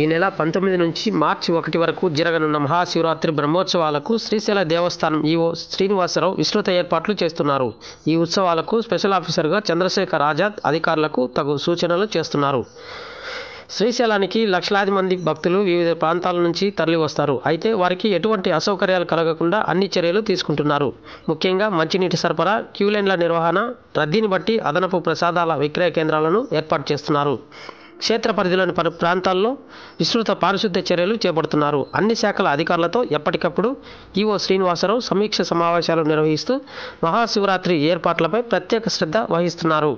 ఈ నెల 19 నుంచి మార్చి 1 వరకు జరగనున్న మహాశివరాత్రి బ్రహ్మోత్సవాలకు శ్రీశైల దేవస్థానం ఈవో శ్రీనివాసరావు విస్తృత ఏర్పాట్లు చేస్తున్నారు. ఈ ఉత్సవాలకు స్పెషల్ ఆఫీసర్గా చంద్రశేఖర్ ఆజాద్ అధికారులకు తగు సూచనలు చేస్తున్నారు. శ్రీశైలానికి లక్షలాది మంది భక్తులు వివిధ ప్రాంతాల నుంచి తరలివస్తారు. అయితే వారికి ఎటువంటి అసౌకర్యాలు కలగకుండా అన్ని చర్యలు తీసుకుంటున్నారు. ముఖ్యంగా మంచినీటి సరఫరా, క్యూలైన్ల నిర్వహణ, రద్దీని బట్టి అదనపు ప్రసాదాల విక్రయ కేంద్రాలను ఏర్పాటు చేస్తున్నారు. క్షేత్ర పరిధిలోని పలు ప్రాంతాల్లో విస్తృత పారిశుద్ధ్య చర్యలు చేపడుతున్నారు. అన్ని శాఖల అధికారులతో ఎప్పటికప్పుడు ఈవో శ్రీనివాసరావు సమీక్ష సమావేశాలు నిర్వహిస్తూ మహాశివరాత్రి ఏర్పాట్లపై ప్రత్యేక శ్రద్ధ వహిస్తున్నారు.